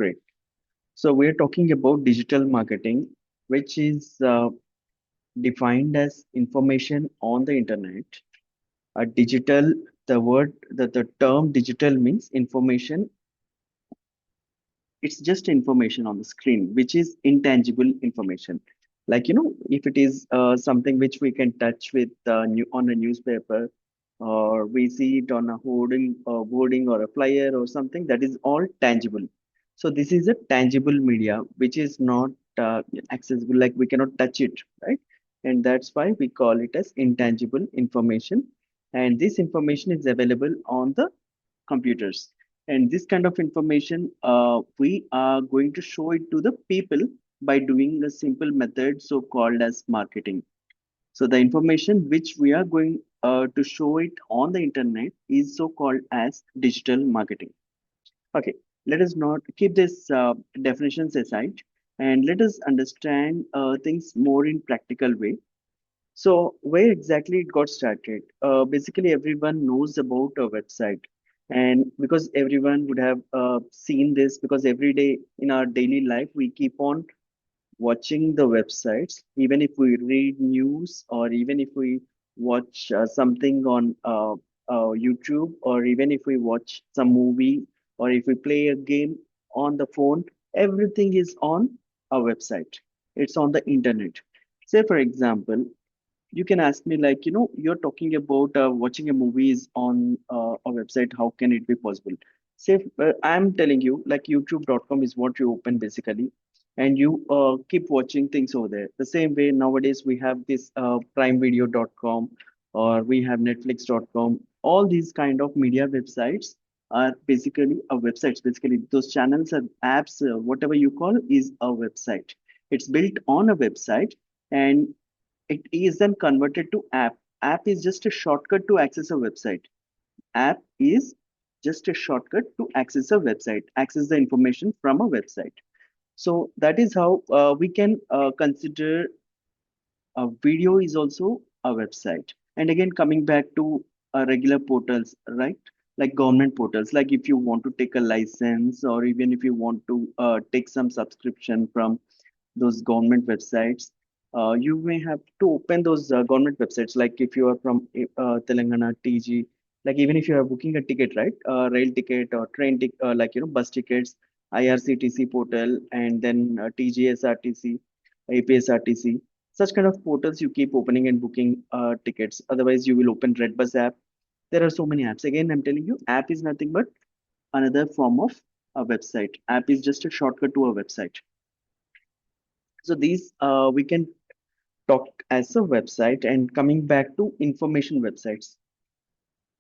Great. So we're talking about digital marketing, which is defined as information on the internet. A digital, the term digital means information. It's just information on the screen, which is intangible information. Like, if it is something which we can touch with on a newspaper, or we see it on a hoarding or a flyer or something, that is all tangible. So this is a tangible media, which is not accessible, like we cannot touch it, right? And that's why we call it as intangible information. And this information is available on the computers. And this kind of information, we are going to show it to the people by doing a simple method so called as marketing. So the information which we are going to show it on the internet is so called as digital marketing. Okay, let us not keep this definitions aside and let us understand things more in practical way. So where exactly it got started? Basically, everyone knows about a website, and because everyone would have seen this, because every day in our daily life we keep on watching the websites, even if we read news or even if we watch something on YouTube, or even if we watch some movie, or if we play a game on the phone, everything is on a website. It's on the internet. Say, for example, you can ask me, like, you're talking about watching a movies on a website. How can it be possible? Say, I'm telling you, like, youtube.com is what you open basically, and you keep watching things over there. The same way nowadays we have this primevideo.com, or we have netflix.com. All these kind of media websites are basically a websites. Basically, those channels and apps, whatever you call, is a website. It's built on a website, and it is then converted to app. App is just a shortcut to access a website. App is just a shortcut to access a website, access the information from a website. So that is how we can consider a video is also a website. And again, coming back to regular portals, right? Like government portals, like if you want to take a license, or even if you want to take some subscription from those government websites, you may have to open those government websites. Like if you are from Telangana TG, like even if you are booking a ticket, right, rail ticket or train ticket, like bus tickets, IRCTC portal, and then TGSRTC, APSRTC, such kind of portals you keep opening and booking tickets. Otherwise, you will open Redbus app. There are so many apps. Again, I'm telling you, app is nothing but another form of a website. App is just a shortcut to a website. So these we can talk as a website. And coming back to information websites.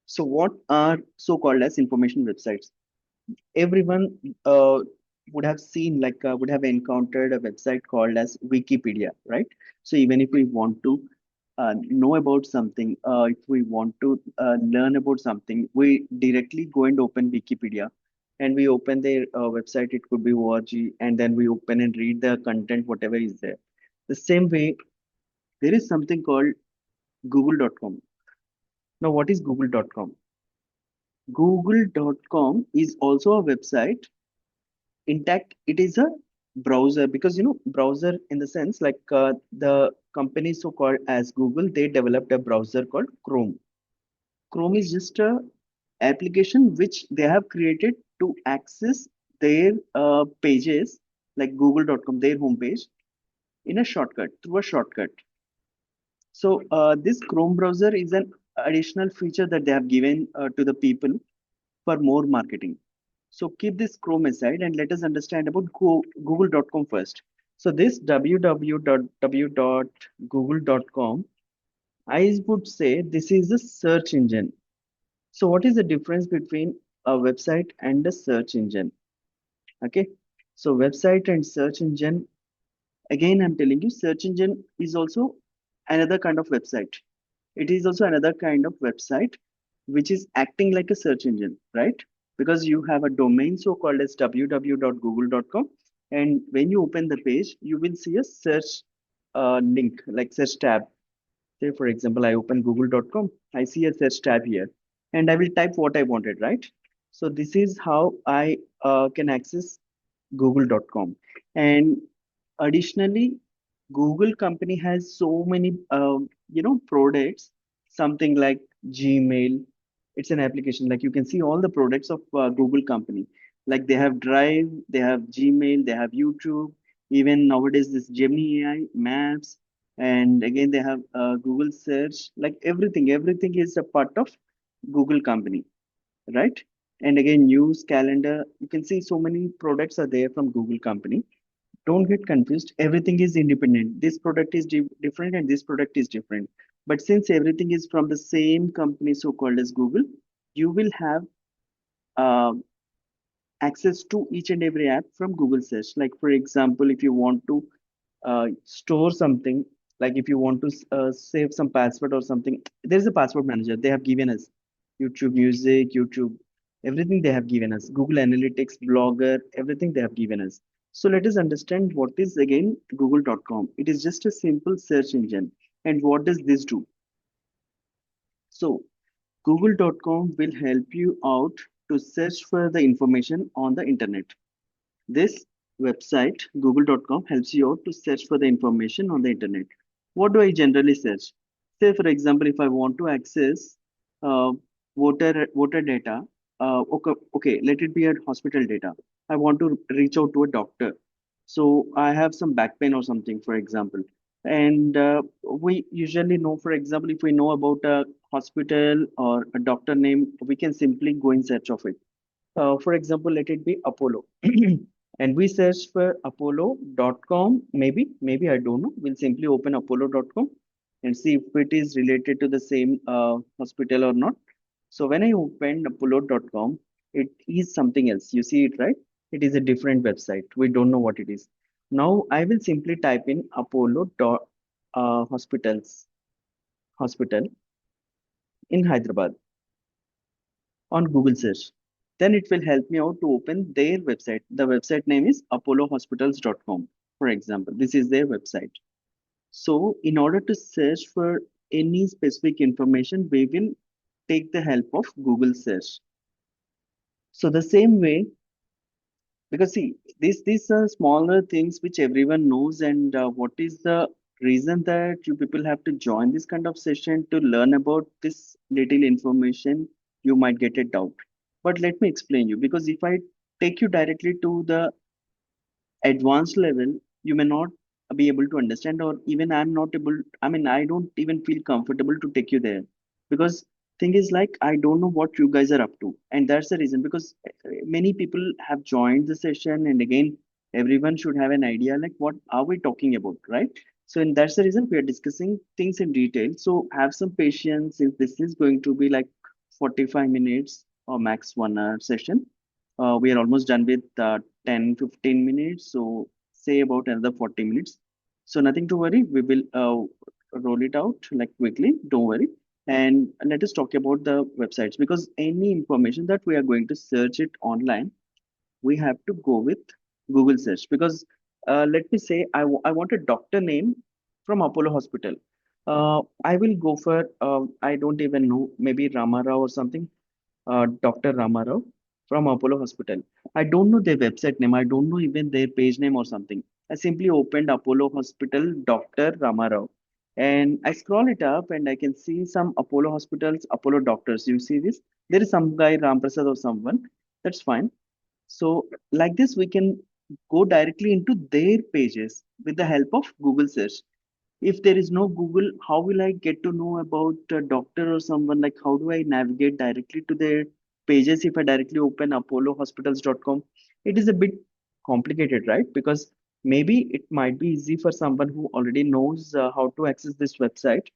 So what are so-called as information websites? Everyone would have seen, like would have encountered a website called as Wikipedia, right? So even if we want to know about something, if we want to learn about something, we directly go and open Wikipedia, and we open their website. It could be org, and then we open and read the content, whatever is there. The same way, there is something called google.com. Now, what is google.com? Google.com is also a website. Intact, it is a browser, because browser in the sense, like the company so called as Google, they developed a browser called Chrome. Chrome is just a application which they have created to access their pages, like google.com, their homepage, in a shortcut, through a shortcut. So this Chrome browser is an additional feature that they have given to the people for more marketing. So keep this Chrome aside and let us understand about google.com first. So this www.google.com, I would say this is a search engine. So what is the difference between a website and a search engine? Okay. So website and search engine, again, I'm telling you, search engine is also another kind of website. It is also another kind of website which is acting like a search engine, right? Because you have a domain so called as www.google.com, and when you open the page, you will see a search link, like search tab. Say, for example, I open google.com, I see a search tab here, and I will type what I wanted, right? So this is how I can access google.com. And additionally, Google company has so many products, something like Gmail. It's an application, like you can see all the products of Google company. Like they have Drive, they have Gmail, they have YouTube, even nowadays this Gemini AI, Maps, and again they have Google search. Like everything is a part of Google company, right? And again, news, calendar, you can see so many products are there from Google company. Don't get confused, everything is independent. This product is different and this product is different. But since everything is from the same company, so called as Google, you will have uh, access to each and every app from Google search. Like for example, if you want to store something, like if you want to save some password or something, there's a password manager they have given us. YouTube Music, YouTube, everything they have given us. Google Analytics, Blogger, everything they have given us. So let us understand what is again google.com. It is just a simple search engine. And what does this do? So google.com will help you out to search for the information on the internet. This website, google.com, helps you out to search for the information on the internet. What do I generally search? Say, for example, if I want to access uh, voter data, okay, let it be a hospital data. I want to reach out to a doctor. So I have some back pain or something, for example. And we usually know, for example, if we know about a hospital or a doctor name, we can simply go in search of it. For example, let it be Apollo. And we search for apollo.com. Maybe I don't know. We'll simply open apollo.com and see if it is related to the same hospital or not. So when I opened apollo.com, it is something else. You see it, right? It is a different website. We don't know what it is. Now I will simply type in Apollo dot hospitals hospital in Hyderabad on Google search. Then it will help me out to open their website. The website name is apollohospitals.com, for example. This is their website. So, in order to search for any specific information, we will take the help of Google search. So, the same way, because see, these are smaller things which everyone knows, and what is the reason that you people have to join this kind of session to learn about this little information? You might get a doubt, but let me explain you. Because if I take you directly to the advanced level, you may not be able to understand, or even I'm not able. I mean, I don't even feel comfortable to take you there, because thing is like I don't know what you guys are up to, and that's the reason. Because many people have joined the session, and again, everyone should have an idea like what are we talking about, right? So, and that's the reason we are discussing things in detail. So, have some patience. Since this is going to be like 45 minutes or max 1 hour session, we are almost done with 10-15 minutes, so say about another 40 minutes. So nothing to worry, we will roll it out like quickly, don't worry. And let us talk about the websites, because any information that we are going to search it online, we have to go with Google search. Because let me say I want a doctor name from Apollo Hospital. I will go for I don't even know, maybe Ramarao or something, Dr. Ramarao from Apollo Hospital. I don't know their website name. I don't know even their page name or something. I simply opened Apollo Hospital, Dr. Ramarao, and I scroll it up and I can see some Apollo hospitals, Apollo doctors. You see this? There is some guy, Ramprasad or someone. That's fine. So, like this, we can go directly into their pages with the help of Google search. If there is no Google, how will I get to know about a doctor or someone? Like, how do I navigate directly to their pages if I directly open apollohospitals.com? It is a bit complicated, right? Because maybe it might be easy for someone who already knows how to access this website.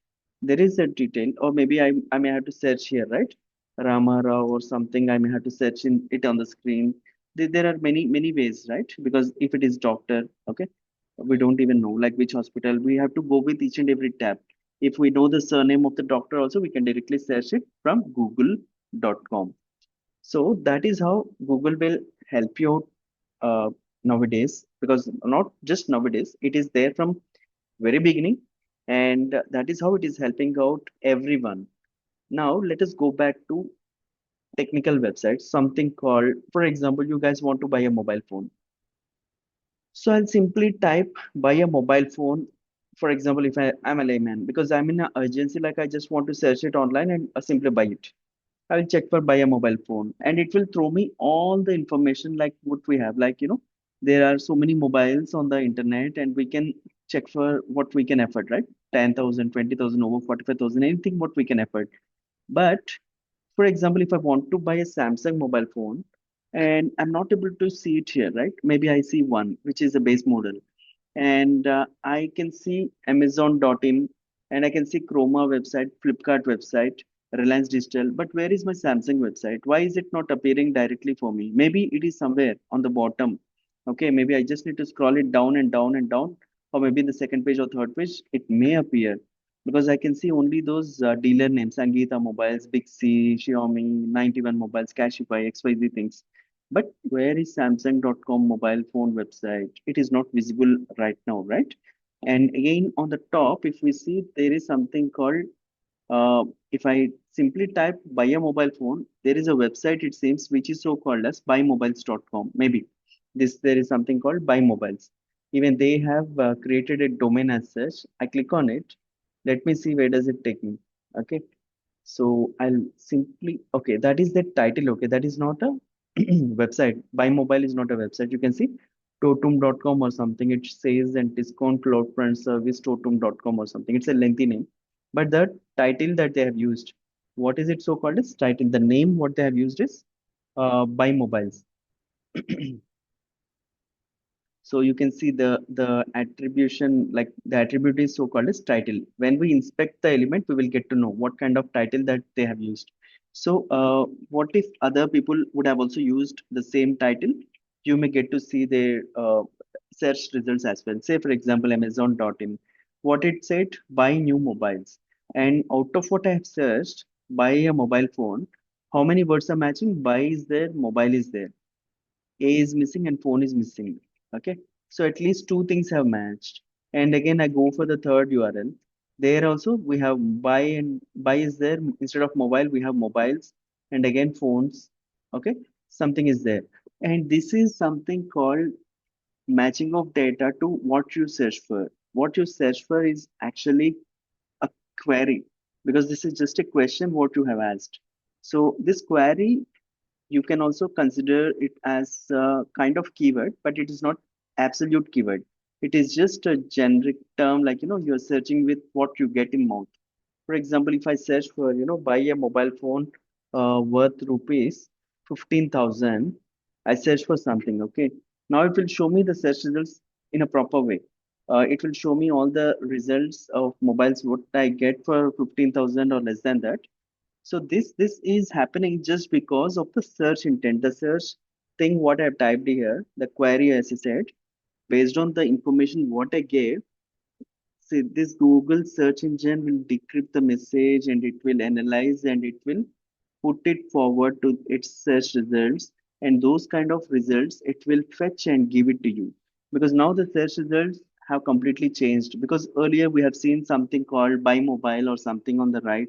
There is a detail, or maybe I may have to search here, right? Rama Rao or something, I may have to search in it on the screen. There are many ways, right? Because if it is doctor, okay, we don't even know like which hospital. We have to go with each and every tab. If we know the surname of the doctor also, we can directly search it from google.com. So that is how Google will help you out nowadays. Because not just nowadays, it is there from very beginning, and that is how it is helping out everyone. Now let us go back to technical websites, something called, for example, you guys want to buy a mobile phone. So I'll simply type buy a mobile phone. For example, if I'm a layman, because I'm in an urgency, like I just want to search it online and simply buy it. I'll check for buy a mobile phone and it will throw me all the information like what we have. Like, there are so many mobiles on the internet and we can check for what we can afford, right? 10,000, 20,000, over 45,000, anything what we can afford. But for example, if I want to buy a Samsung mobile phone and I'm not able to see it here, right? Maybe I see one, which is a base model and I can see Amazon.in and I can see Chroma website, Flipkart website, Reliance Digital. But where is my Samsung website? Why is it not appearing directly for me? Maybe it is somewhere on the bottom. Okay, maybe I just need to scroll it down and down and down, or maybe in the second page or third page, it may appear because I can see only those dealer names, Sangeeta Mobiles, Big C, Xiaomi, 91 Mobiles, Cashify, XYZ things. But where is Samsung.com mobile phone website? It is not visible right now, right? And again, on the top, if we see, there is something called, if I simply type buy a mobile phone, there is a website, it seems, which is so called as buymobiles.com. Maybe there is something called buy mobiles. Even they have created a domain as such. I click on it. Let me see where does it take me. Okay. So I'll simply, okay, that is the title. Okay, that is not a website. Buy mobile is not a website. You can see totum.com or something. It says and discount cloud front service totum.com or something. It's a lengthy name. But the title that they have used, what is it so called as title? The name what they have used is buy mobiles. So you can see the attribution, like the attribute is so called as title. When we inspect the element, we will get to know what kind of title that they have used. So what if other people would have also used the same title? You may get to see their search results as well. Say for example, Amazon.in. What it said, buy new mobiles. And out of what I have searched, buy a mobile phone, how many words are matching? Buy is there, mobile is there. A is missing and phone is missing. Okay. So at least two things have matched. And again, I go for the third URL. There also we have buy and buy is there. Instead of mobile, we have mobiles and again phones. Okay. Something is there. And this is something called matching of data to what you search for. What you search for is actually a query because this is just a question what you have asked. So this query you can also consider it as a kind of keyword, but it is not absolute keyword. It is just a generic term, like you're searching with what you get in mouth. For example, if I search for buy a mobile phone worth rupees 15,000, I search for something. Okay, now it will show me the search results in a proper way. It will show me all the results of mobiles what I get for 15,000 or less than that. So this is happening just because of the search intent, the search thing what I've typed here, the query as I said, based on the information what I gave. See, this Google search engine will decrypt the message and it will analyze and it will put it forward to its search results. And those kind of results, it will fetch and give it to you. Because now the search results have completely changed. Because earlier we have seen something called buy mobile or something on the right.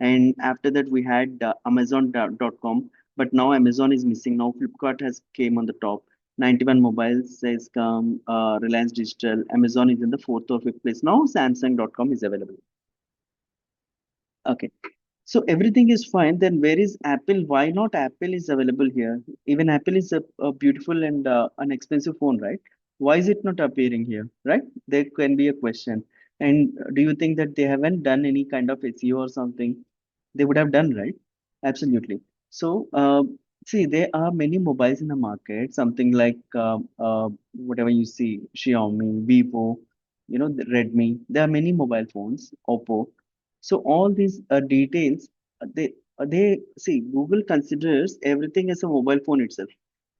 And after that we had Amazon.com. But now Amazon is missing. Now Flipkart has came on the top. 91 mobiles says come, Reliance Digital, Amazon is in the fourth or fifth place. Now Samsung.com is available. Okay. So everything is fine. Then where is Apple? Why not Apple is available here? Even Apple is a beautiful and an expensive phone, right? Why is it not appearing here, right? There can be a question. And do you think that they haven't done any kind of SEO or something? They would have done, right? Absolutely. So, see, there are many mobiles in the market, something like whatever you see, Xiaomi, Vivo, the Redmi. There are many mobile phones, Oppo. So all these details, they see Google considers everything as a mobile phone itself.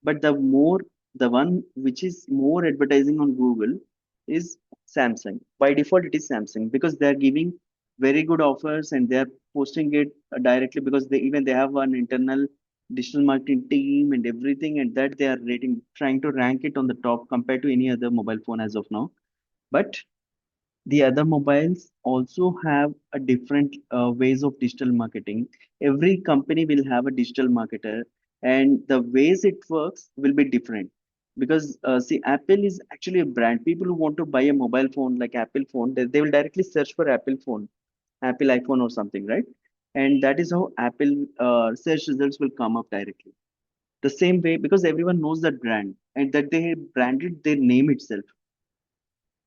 But the one which is more advertising on Google is Samsung. By default, it is Samsung because they are giving very good offers and they are posting it directly because they have one internal digital marketing team and everything, and that they are rating, trying to rank it on the top compared to any other mobile phone as of now. But the other mobiles also have a different ways of digital marketing. Every company will have a digital marketer and the ways it works will be different. because see, Apple is actually a brand. People who want to buy a mobile phone like Apple phone, they will directly search for Apple phone, Apple iPhone or something, right? And that is how Apple search results will come up directly. The same way, because everyone knows that brand and that they branded their name itself.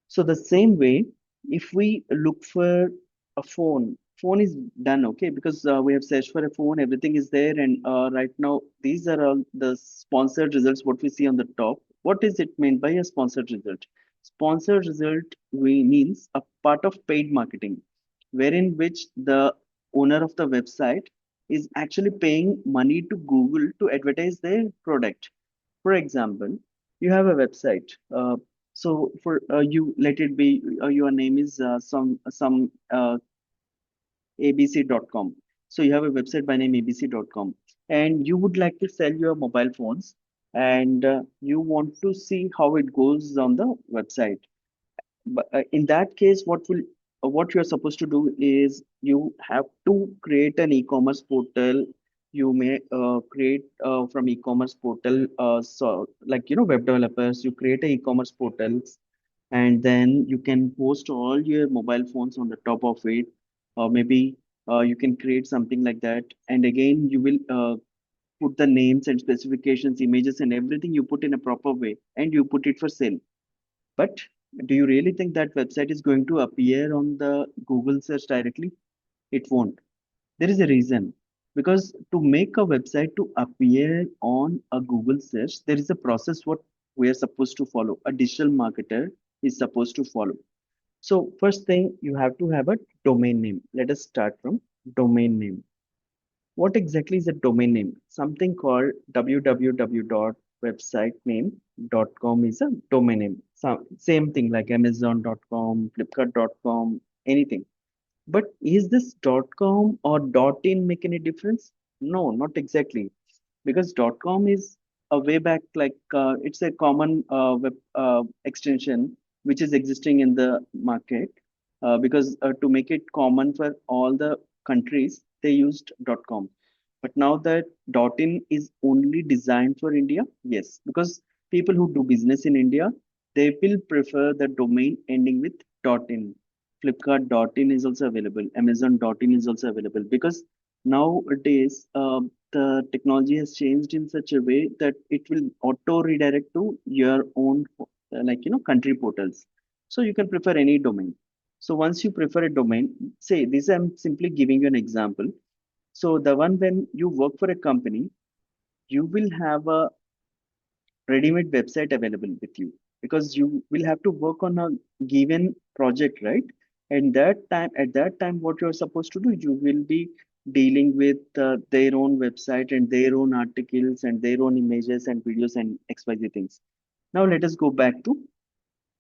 So the same way, if we look for a phone is done, okay, because we have searched for a phone, everything is there, and right now these are all the sponsored results. What we see on the top. What is it meant by a sponsored result? Sponsored result we means a part of paid marketing, wherein which the owner of the website is actually paying money to Google to advertise their product. For example, you have a website. So for you, let it be your name is some abc.com. So you have a website by name abc.com, and you would like to sell your mobile phones, and you want to see how it goes on the website. But in that case, what you're supposed to do is you have to create an e-commerce portal. You may create from e-commerce portal, so like web developers, you create a e-commerce portals, and then you can post all your mobile phones on the top of it, or maybe you can create something like that. And again, you will put the names and specifications, images, and everything you put in a proper way, and you put it for sale. But do you really think that website is going to appear on the Google search directly? It won't. There is a reason. Because to make a website to appear on a Google search, there is a process what we are supposed to follow. A digital marketer is supposed to follow. So first thing, you have to have a domain name. Let us start from domain name. What exactly is a domain name? Something called www.websitename.com is a domain name. Same thing like amazon.com, flipkart.com, anything. But is this .com or .in make any difference? No, not exactly, because .com is a way back, like it's a common web extension which is existing in the market, because to make it common for all the countries they used .com. But now that .in is only designed for India, yes, because people who do business in India, they will prefer the domain ending with .in. Flipkart.in is also available. Amazon.in is also available, because nowadays the technology has changed in such a way that it will auto redirect to your own country portals. So you can prefer any domain. So once you prefer a domain, say this, I'm simply giving you an example. So the one when you work for a company, you will have a ready-made website available with you, because you will have to work on a given project, right? And at that time, what you're supposed to do, you will be dealing with their own website and their own articles and their own images and videos and XYZ things. Now let us go back to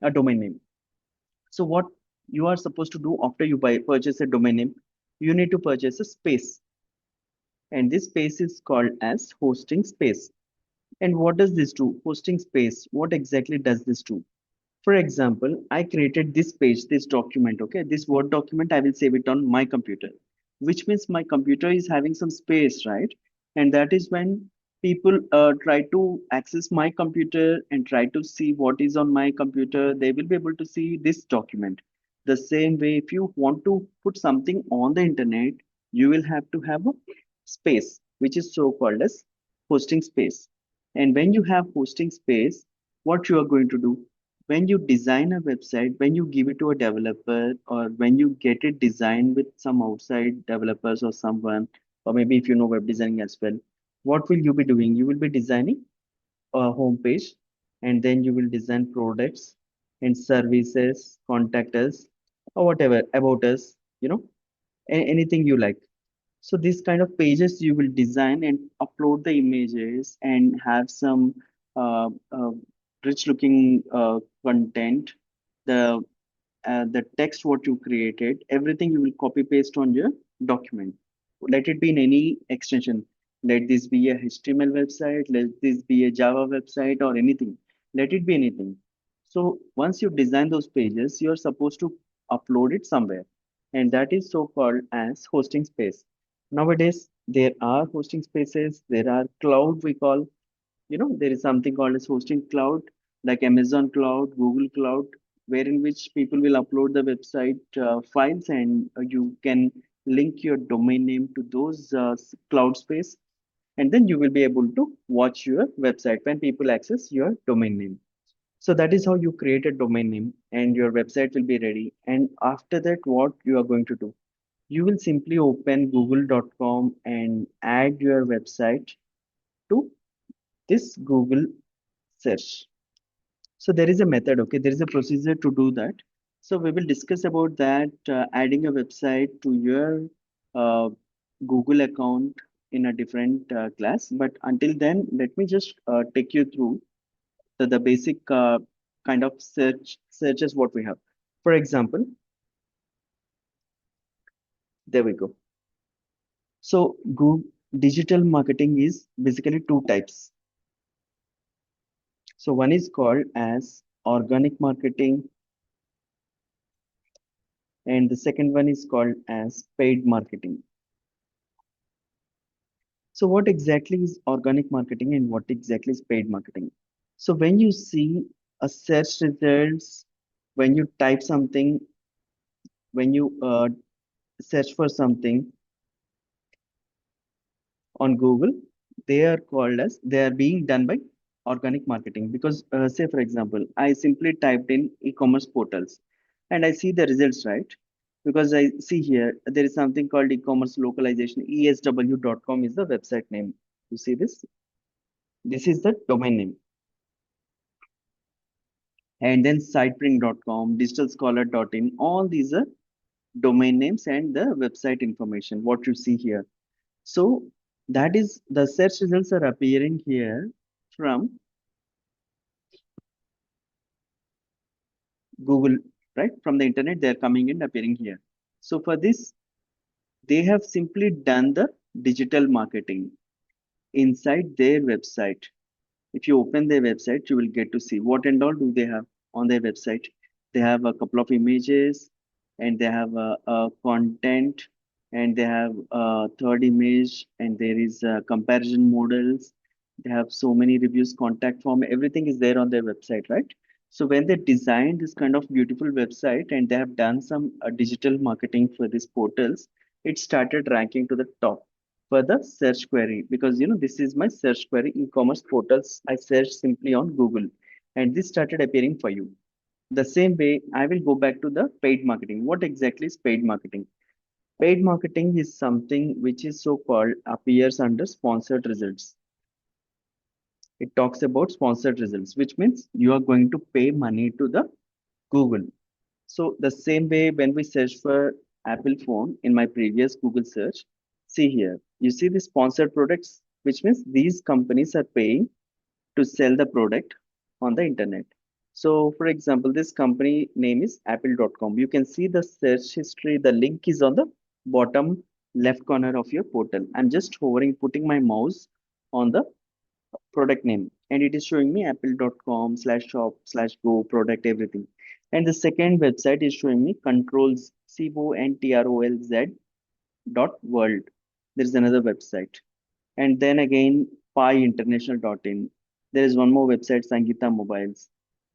a domain name. So what you are supposed to do after you purchase a domain name, you need to purchase a space, and this space is called as hosting space. And what does this do? Hosting space, what exactly does this do? For example, I created this page, this document, okay? This Word document, I will save it on my computer, which means my computer is having some space, right? And that is when people try to access my computer and try to see what is on my computer, they will be able to see this document. The same way, if you want to put something on the internet, you will have to have a space, which is so called as hosting space. And when you have hosting space, what you are going to do? When you design a website, when you give it to a developer, or when you get it designed with some outside developers or someone, or maybe if you know web designing as well, what will you be doing? You will be designing a home page, and then you will design products and services, contact us, or whatever about us, anything you like. So these kind of pages you will design and upload the images and have some rich looking content. The text what you created, everything you will copy paste on your document. Let it be in any extension. Let this be a HTML website, let this be a Java website, or anything. Let it be anything. So once you design those pages, you're supposed to upload it somewhere. And that is so called as hosting space. Nowadays, there are hosting spaces, there are cloud we call. There is something called as hosting cloud, like Amazon Cloud, Google Cloud, wherein which people will upload the website files, and you can link your domain name to those cloud space, and then you will be able to watch your website when people access your domain name. So that is how you create a domain name, and your website will be ready. And after that, what you are going to do? You will simply open google.com and add your website to this Google search. So there is a method, okay? There is a procedure to do that. So we will discuss about that, adding a website to your uh, Google account in a different class. But until then, let me just take you through the basic kind of searches what we have. For example, there we go. So Google digital marketing is basically two types. So one is called as organic marketing, and the second one is called as paid marketing. So what exactly is organic marketing and what exactly is paid marketing? So when you see a search results, when you type something, when you search for something on Google, they are being done by organic marketing, because say for example, I simply typed in e-commerce portals and I see the results, right? Because I see here there is something called e-commerce localization. esw.com is the website name. You see this? This is the domain name. And then sitepring.com, digitalscholar.in, all these are domain names and the website information, what you see here. So that is the search results are appearing here from Google, right? From the internet, they are coming and appearing here. So for this, they have simply done the digital marketing inside their website. If you open their website, you will get to see what and all do they have on their website. They have a couple of images, and they have a content, and they have a third image, and there is comparison models. They have so many reviews, contact form, everything is there on their website, right? So when they designed this kind of beautiful website and they have done some digital marketing for these portals, it started ranking to the top for the search query, because this is my search query, e-commerce portals. I searched simply on Google and this started appearing for you. The same way, I will go back to the paid marketing. What exactly is paid marketing? Paid marketing is something which is so called appears under sponsored results. It talks about sponsored results, which means you are going to pay money to the Google. So the same way when we search for Apple phone in my previous Google search, see here, you see the sponsored products, which means these companies are paying to sell the product on the internet. So for example, this company name is apple.com. You can see the search history. The link is on the bottom left corner of your portal. I'm just hovering, putting my mouse on the product name, and it is showing me apple.com/shop/go product everything. And the second website is showing me controls dot world. There is another website, and then again pi international.in. There is one more website, Sangita Mobiles.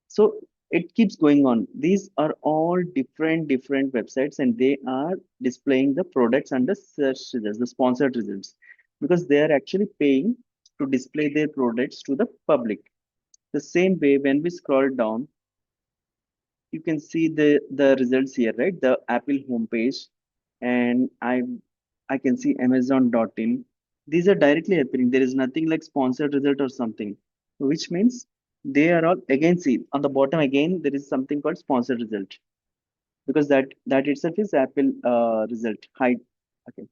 So it keeps going on. These are all different websites, and they are displaying the products under search results, the sponsored results, because they are actually paying to display their products to the public. The same way, when we scroll down, you can see the results here, right? The Apple homepage, and I can see Amazon.in. These are directly appearing. There is nothing like sponsored result or something, which means they are all, again, see on the bottom again there is something called sponsored result, because that itself is Apple result. Hide. Okay,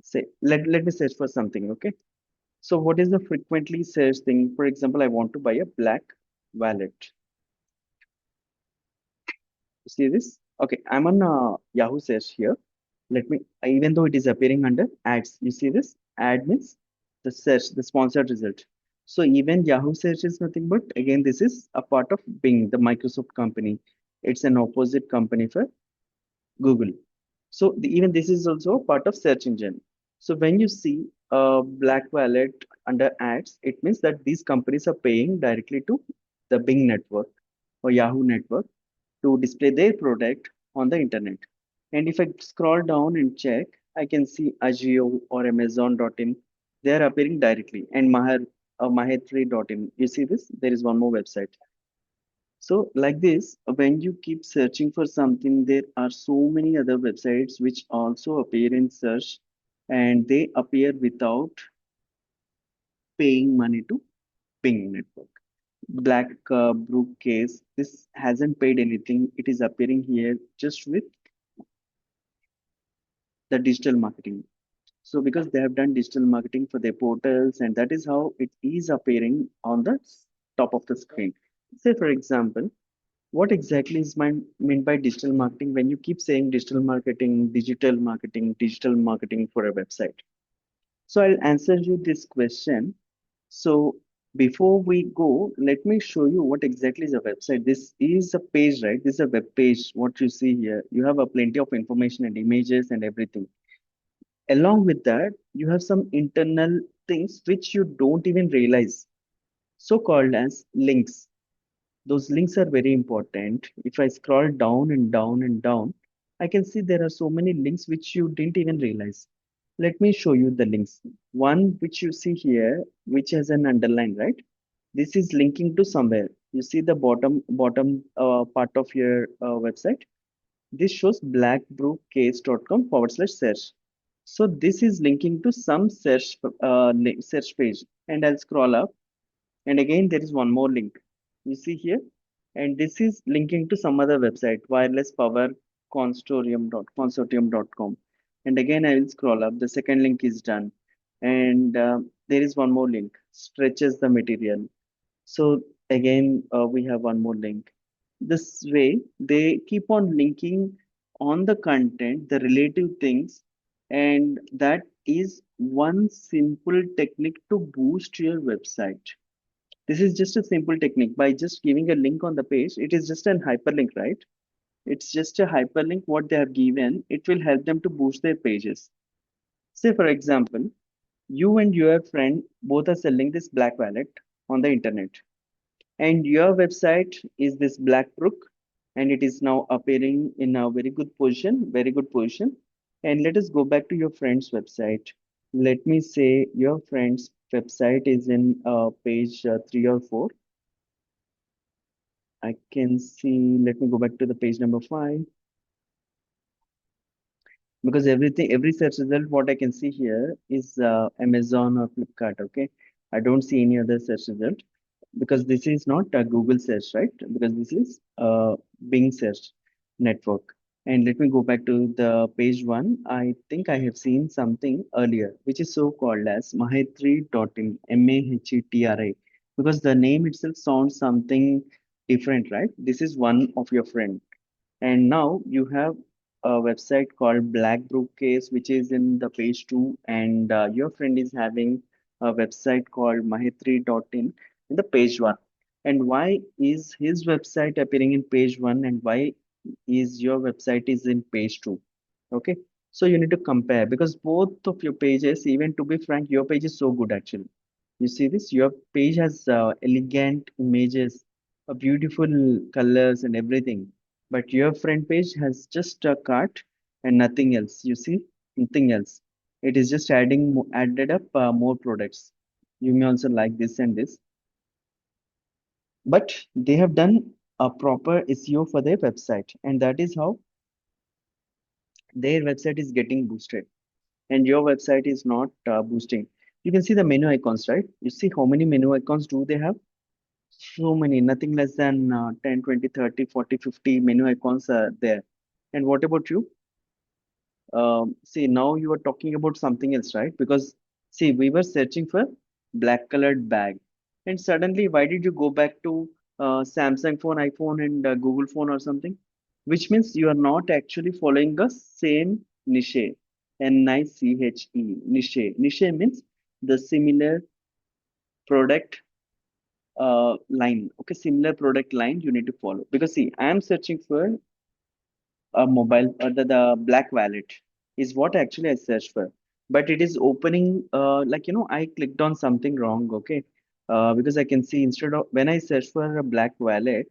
say let me search for something. Okay, so what is the frequently searched thing? For example, I want to buy a black wallet. You see this? Okay, I'm on Yahoo search here. Let me, even though it is appearing under ads, you see this? Ad means the search, the sponsored result. So even Yahoo search is nothing but, again, this is a part of Bing, the Microsoft company. It's an opposite company for Google. So even this is also a part of search engine. So when you see black wallet under ads, it means that these companies are paying directly to the Bing network or Yahoo network to display their product on the internet. And if I scroll down and check, I can see Agio or Amazon.in. They are appearing directly. And Mahetri.in. You see this? There is one more website. So, like this, when you keep searching for something, there are so many other websites which also appear in search, and they appear without paying money to Ping network. Black Brook case, this hasn't paid anything. It is appearing here just with the digital marketing. So because they have done digital marketing for their portals, and that is how it is appearing on the top of the screen. Say, for example, what exactly is meant by digital marketing when you keep saying digital marketing for a website? So I'll answer you this question. So before we go, let me show you what exactly is a website. This is a page, right? This is a web page. What you see here, you have a plenty of information and images and everything. Along with that, you have some internal things which you don't even realize, so called as links. Those links are very important. If I scroll down and down and down, I can see there are so many links which you didn't even realize. Let me show you the links. One which you see here, which has an underline, right? This is linking to somewhere. You see the bottom part of your website. This shows blackbrookcase.com/search. So this is linking to some search page, and I'll scroll up, and again there is one more link. You see here, and this is linking to some other website, wirelesspowerconsortium.com. And again I will scroll up. The second link is done, and there is one more link. Stretches the material. So again, we have one more link. This way, they keep on linking on the content, the relative things, and that is one simple technique to boost your website. This is just a simple technique. By just giving a link on the page, it is just an hyperlink, right? It's just a hyperlink what they have given. It will help them to boost their pages. Say, for example, you and your friend both are selling this black wallet on the internet, and your website is this Blackbrook, and it is now appearing in a very good position. And let us go back to your friend's website. Let me say your friend's website is in page 3 or 4. I can see, let me go back to the page number 5, because every search result, what I can see here is Amazon or Flipkart. Okay, I don't see any other search result, because this is not a Google search, right? Because this is Bing search network. And let me go back to the page 1. I think I have seen something earlier, which is so called as Mahetri.in, Mahetri, because the name itself sounds something different, right? This is one of your friend. And now you have a website called Blackbrook Case, which is in the page 2, and your friend is having a website called Mahetri.in in the page 1. And why is his website appearing in page 1, and why is your website is in page 2? Okay, so you need to compare, because both of your pages, even to be frank, your page is so good actually. You see this? Your page has elegant images, beautiful colors and everything. But your front page has just a cart and nothing else. You see? Nothing else. It is just added up more products. You may also like this and this. But they have done a proper SEO for their website. And that is how their website is getting boosted. And your website is not boosting. You can see the menu icons, right? You see how many menu icons do they have? So many, nothing less than 10, 20, 30, 40, 50 menu icons are there. And what about you? See, now you are talking about something else, right? Because, see, we were searching for black colored bag. And suddenly, why did you go back to Samsung phone, iPhone, and Google phone or something? Which means you are not actually following the same niche. Niche. Niche. Niche means the similar product line. Okay, similar product line you need to follow, because see, I am searching for a mobile, the black wallet is what actually I search for. but it is opening, I clicked on something wrong, okay? Because I can see instead of when I search for a black wallet,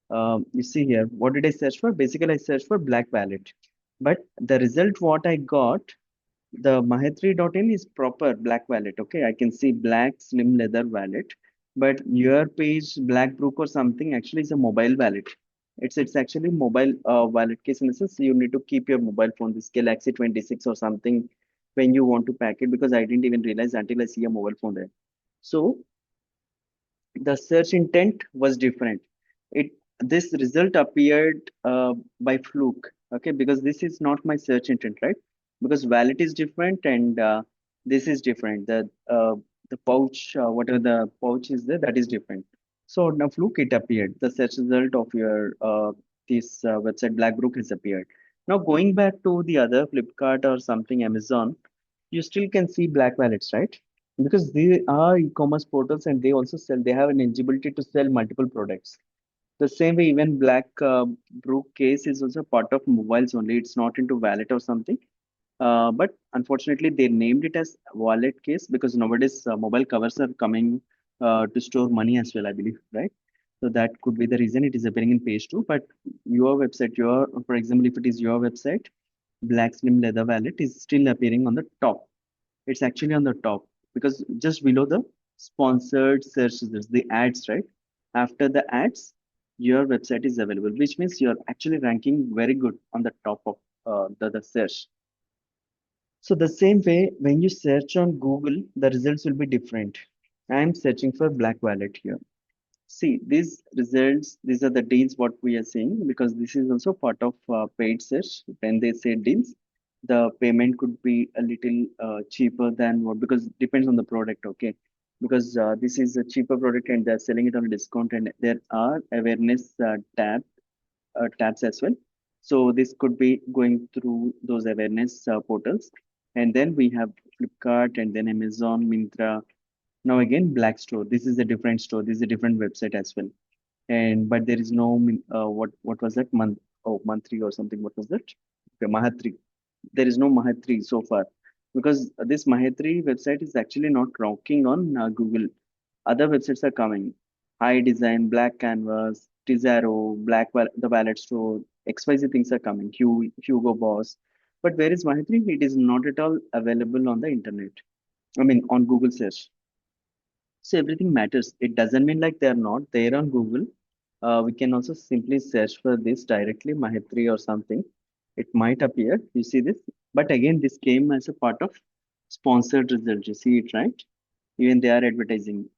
you see here, what did I search for? Basically, I searched for black wallet, but the result what I got, the Mahetri.in is proper black wallet. Okay, I can see black slim leather wallet, but your page black brook or something actually is a mobile wallet. It's actually mobile wallet case in the sense you need to keep your mobile phone, this Galaxy 26 or something, when you want to pack it, because I didn't even realize until I see a mobile phone there. So the search intent was different. It This result appeared by fluke, okay, because this is not my search intent, right? Because wallet is different and this is different. The pouch, whatever the pouch is there, that is different. So now fluke it appeared. The search result of your this website Blackbrook has appeared. Now going back to the other Flipkart or something Amazon, you still can see black wallets, right? Because they are e-commerce portals and they also sell, they have an eligibility to sell multiple products. The same way, even black brook case is also part of mobiles only. It's not into wallet or something. But unfortunately, they named it as wallet case because nowadays mobile covers are coming to store money as well, I believe, right? So that could be the reason it is appearing in page two. But your website, for example, if it is your website, black slim leather wallet is still appearing on the top. It's actually on the top because just below the sponsored search results, the ads, right? After the ads, your website is available, which means you're actually ranking very good on the top of the search. So the same way, when you search on Google, the results will be different. I'm searching for black wallet here. See, these results, these are the deals what we are seeing because this is also part of paid search. When they say deals, the payment could be a little cheaper than what, because depends on the product, okay? Because this is a cheaper product and they're selling it on a discount and there are awareness tabs as well. So this could be going through those awareness portals. And then we have Flipkart and then Amazon, Mintra, now again, Black Store. This is a different store. This is a different website as well. And but there is no what was that month? Oh, monthly or something. What was that? Okay, Mahatri. There is no Mahatri so far because this Mahatri website is actually not ranking on Google. Other websites are coming. High Design, Black Canvas, Tizaro, the Wallet Store, XYZ things are coming. Hugo Boss. But where is Mahatri? It is not at all available on the internet. I mean, on Google search. So everything matters. It doesn't mean like they're not there on Google. We can also simply search for this directly, Mahetri or something. It might appear. You see this? But again, this came as a part of sponsored result. You see it, right? Even they are advertising.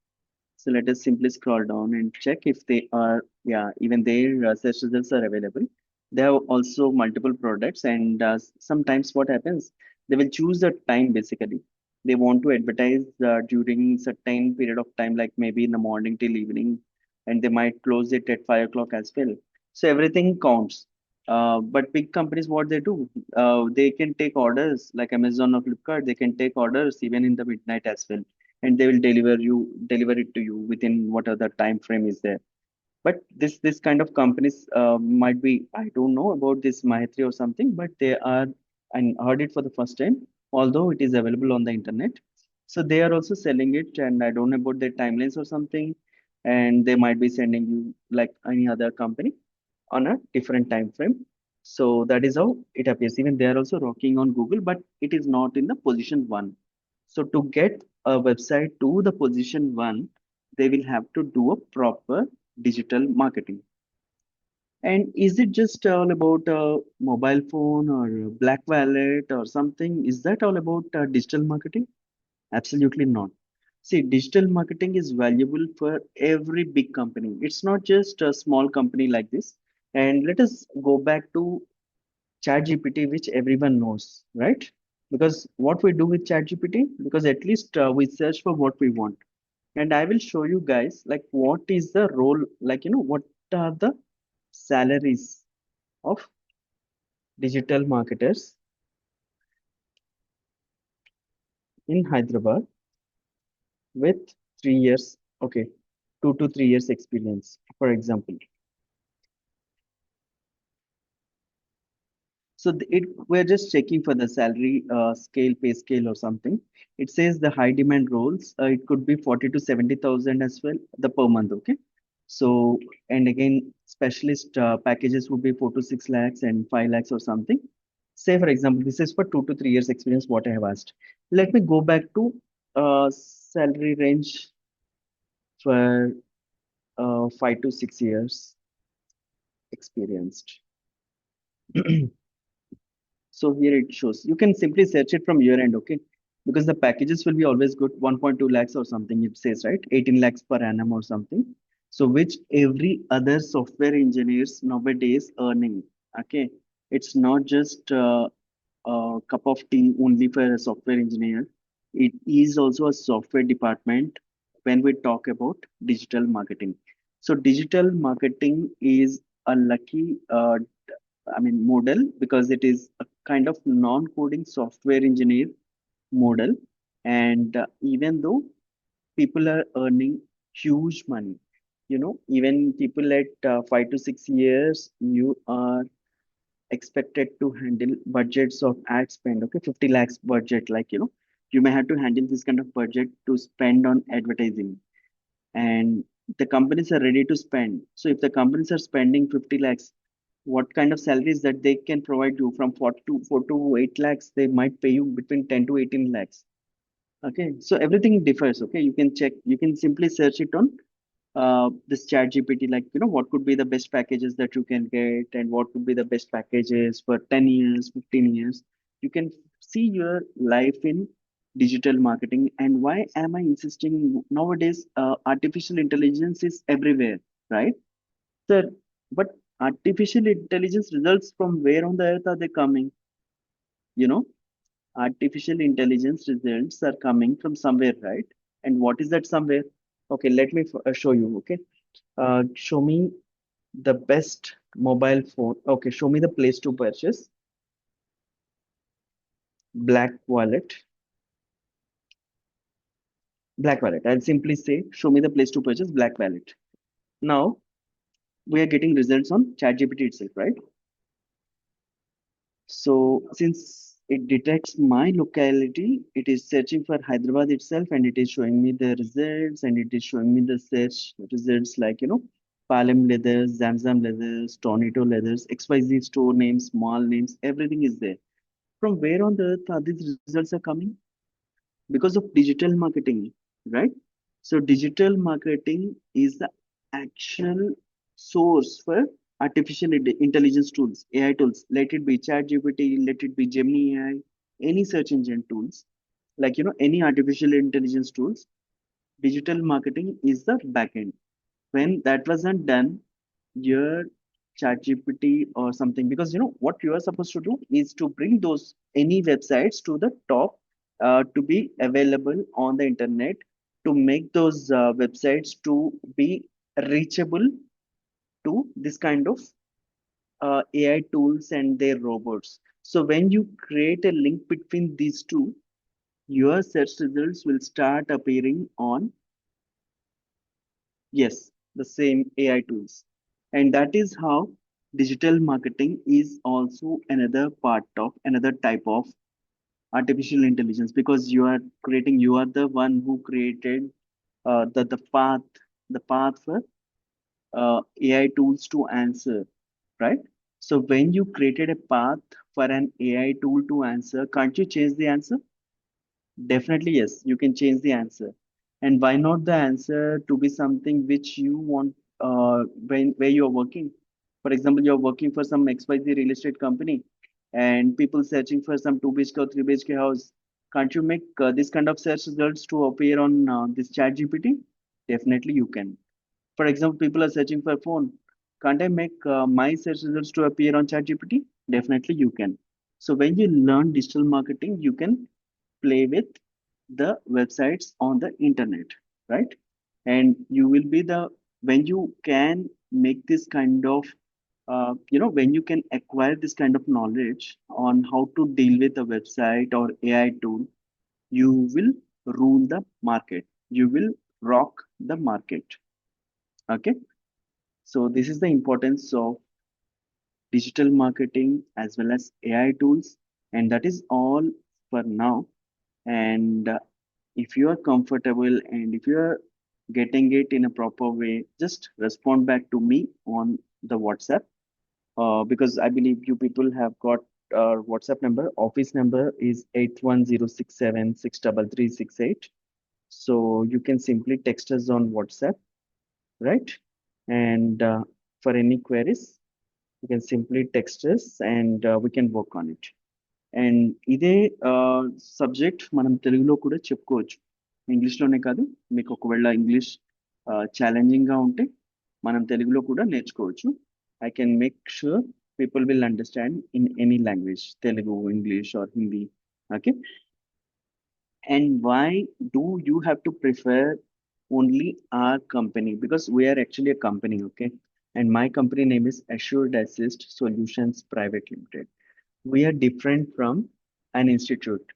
So let us simply scroll down and check if they are, yeah, even their search results are available. They have also multiple products, and sometimes what happens, they will choose a time basically. They want to advertise during certain period of time, like maybe in the morning till evening, and they might close it at 5 o'clock as well. So everything counts. But big companies, what they do, they can take orders like Amazon or Flipkart. They can take orders even in the midnight as well and they will deliver it to you within whatever the time frame is there. But this kind of companies might be, I don't know about this Maitri or something, but they are, and heard it for the first time, although it is available on the internet. So they are also selling it, and I don't know about their timelines or something, and they might be sending you like any other company on a different time frame. So that is how it appears. Even they are also rocking on Google, but it is not in the position one. So to get a website to the position one, they will have to do a proper digital marketing. And is it just all about a mobile phone or a black wallet or something? Is that all about digital marketing? Absolutely not. See, digital marketing is valuable for every big company. It's not just a small company like this. And let us go back to ChatGPT, which everyone knows, right? Because what we do with ChatGPT, because at least we search for what we want. And I will show you guys like what is the role, like what are the salaries of digital marketers in Hyderabad with 3 years, okay, 2 to 3 years experience, for example. So we're just checking for the salary scale, pay scale or something. It says the high demand roles. It could be 40 to 70,000 as well, the per month. Okay. So, and again, specialist packages would be 4 to 6 lakhs and 5 lakhs or something. Say, for example, this is for 2 to 3 years experience, what I have asked. Let me go back to salary range for 5 to 6 years experienced. So here it shows. You can simply search it from your end, okay? Because the packages will be always good. 1.2 lakhs or something, it says, right? 18 lakhs per annum or something. So which every other software engineers nowadays earning. Okay. It's not just a cup of tea only for a software engineer. It is also a software department when we talk about digital marketing. So digital marketing is a lucky model because it is a kind of non-coding software engineer model. And even though people are earning huge money, even people at 5 to 6 years, you are expected to handle budgets of ad spend, okay, 50 lakhs budget, you may have to handle this kind of budget to spend on advertising. And the companies are ready to spend. So if the companies are spending 50 lakhs, what kind of salaries that they can provide you from 4 to 8 lakhs, they might pay you between 10 to 18 lakhs. Okay, so everything differs. Okay, you can check, you can simply search it on this chat GPT, what could be the best packages that you can get and what could be the best packages for 10 years, 15 years. You can see your life in digital marketing. And why am I insisting nowadays? Artificial intelligence is everywhere, right? Sir, but artificial intelligence results from where on the earth are they coming? You know, artificial intelligence results are coming from somewhere, right? And what is that somewhere? Okay, let me show you. Okay, show me the best mobile phone. Okay, show me the place to purchase Black Wallet. Black Wallet. I'll simply say, show me the place to purchase Black Wallet. Now we are getting results on ChatGPT itself, right? So since it detects my locality, it is searching for Hyderabad itself and it is showing me the results and it is showing me the search results Palem Leathers, Zamzam Leathers, Tornado Leathers, XYZ store names, mall names, everything is there. From where on the earth are these results are coming? Because of digital marketing, right? So digital marketing is the actual source for artificial intelligence tools, AI tools. Let it be ChatGPT, let it be Gemini AI, any search engine tools, any artificial intelligence tools. Digital marketing is the backend. When that wasn't done, your ChatGPT or something, because what you are supposed to do is to bring those any websites to the top, to be available on the internet, to make those websites to be reachable to this kind of AI tools and their robots. So when you create a link between these two, your search results will start appearing on, yes, the same AI tools. And that is how digital marketing is also another part of another type of artificial intelligence, because you are the one who created the path for AI tools to answer, right? So when you created a path for an AI tool to answer, can't you change the answer? Definitely, yes, you can change the answer. And why not the answer to be something which you want when where you're working? For example, you're working for some XYZ real estate company and people searching for some 2 BHK or 3 BHK house. Can't you make this kind of search results to appear on this chat GPT? Definitely you can. For example, people are searching for a phone. Can't I make my search results to appear on ChatGPT? Definitely you can. So when you learn digital marketing, you can play with the websites on the internet, right? And you will be the when you can make this kind of when you can acquire this kind of knowledge on how to deal with a website or AI tool, you will rule the market. You will rock the market. Okay. So this is the importance of digital marketing, as well as AI tools. And that is all for now. And if you are comfortable and if you are getting it in a proper way, just respond back to me on the WhatsApp, because I believe you people have got our WhatsApp number. Office number is 8106763368. So you can simply text us on WhatsApp, right? And for any queries, you can simply text us and we can work on it. And ఇదే subject మనం తెలుగులో కూడా చెప్పుకోవచ్చు. ఇంగ్లీష్లోనే కాదు, మీకు ఒకవేళ English ఛాలెంజింగ్గా ఉంటే మనం తెలుగులో కూడా నేర్చుకోవచ్చు. I can make sure people will understand in any language, Telugu, English are Hindi. Okay. And why do you have to prefer only our company? Because we are actually a company, okay? And my company name is Assured Assist Solutions Private Limited. We are different from an institute.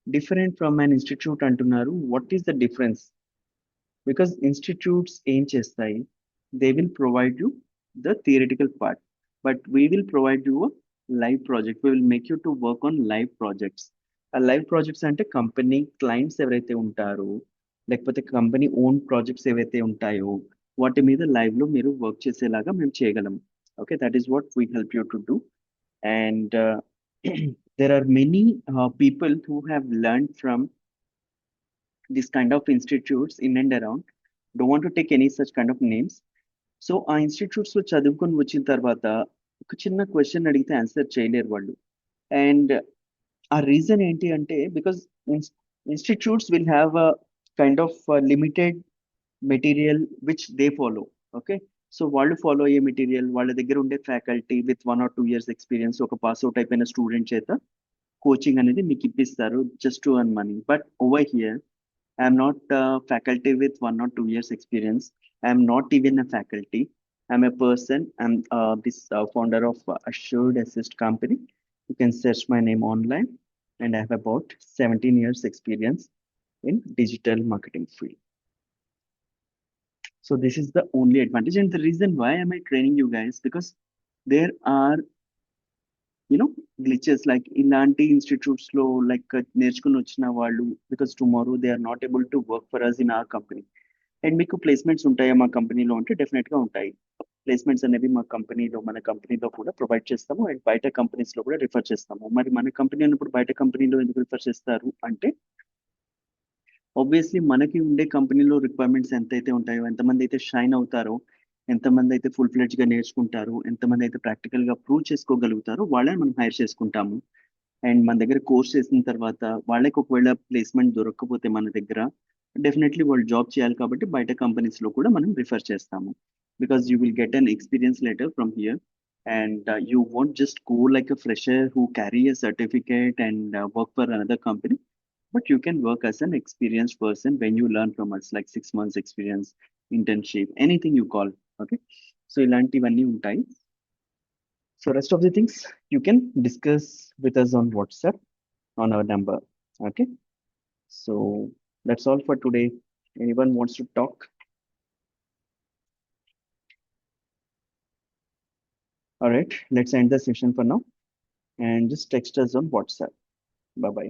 Different from an institute అంటున్నారు. What is the difference? Because institutes ఏం చేస్తాయి? They will provide you the theoretical part, but we will provide you a live project. We will make you to work on live projects. ఆ live projects అంటే company clients ఎవరైతే ఉంటారో, లేకపోతే company own projects ఏవైతే ఉంటాయో, వాటి మీద live లో మీరు వర్క్ చేసేలాగా మేము చేయగలం. Okay, that is what we help you to do. And there are many people who have learned from this kind of institutes in and around. Don't want to take any such kind of names. So ఆ institutes లో చదువుకొని వచ్చిన తర్వాత ఒక చిన్న question అడిగితే answer చేయలేరు వాళ్ళు. అండ్ ఆ రీజన్ ఏంటి అంటే, because institutes will have a kind of limited material which they follow. Okay. So వాళ్ళు ఫాలో అయ్యే మెటీరియల్, వాళ్ళ దగ్గర ఉండే faculty with 1 or 2 years experience, ఒక పాస్ అవుట్ అయిపోయిన స్టూడెంట్ చేత కోచింగ్ అనేది మీకు ఇప్పిస్తారు, just to earn money. But over here I'm not a faculty with 1 or 2 years experience. I'm not even a faculty. I'm a person. I'm this founder of Assured Assist company. You can search my name online, and I have about 17 years experience in digital marketing field. So this is the only advantage, and the reason why am I training you guys, because there are glitches like ఇలాంటి institutes లో like నేర్చుకుని వచ్చిన వాళ్ళు, because tomorrow they are not able to work for us in our company. And మీకు placements ఉంటాయా మా కంపెనీలో అంటే డెఫినెట్ గా ఉంటాయి. ప్లేస్మెంట్స్ అనేవి మా కంపెనీలో, మన కంపెనీలో కూడా ప్రొవైడ్ చేస్తాము, అండ్ బయట కంపెనీస్ లో కూడా రిఫర్ చేస్తాము. మరి మన కంపెనీ అన్నప్పుడు బయట కంపెనీలో ఎందుకు రిఫర్ చేస్తారు అంటే, ఆబ్వియస్లీ మనకి ఉండే కంపెనీలో రిక్వైర్మెంట్స్ ఎంతైతే ఉంటాయో, ఎంతమంది అయితే షైన్ అవుతారో, ఎంతమంది అయితే ఫుల్ ఫ్లెడ్జ్ గా నేర్చుకుంటారు, ఎంతమంది అయితే ప్రాక్టికల్ గా ప్రూవ్ చేసుకోగలుగుతారో వాళ్ళని మనం హైర్ చేసుకుంటాము. అండ్ మన దగ్గర కోర్స్ చేసిన తర్వాత వాళ్ళకి ఒకవేళ ప్లేస్మెంట్ దొరకకపోతే మన దగ్గర, డెఫినెట్లీ వాళ్ళు జాబ్ చేయాలి కాబట్టి బయట కంపెనీస్ లో కూడా మనం రిఫర్ చేస్తాము. Because you will get an experience letter from here, and you won't just go like a fresher who carry a certificate and work for another company. But you can work as an experienced person when you learn from us, like 6 months experience, internship, anything you call. Okay. So ఇలాంటివన్నీ ఉంటాయి. So rest of the things you can discuss with us on WhatsApp on our number. Okay. So that's all for today. Anyone wants to talk? All right. Let's end the session for now and just text us on WhatsApp. Bye bye.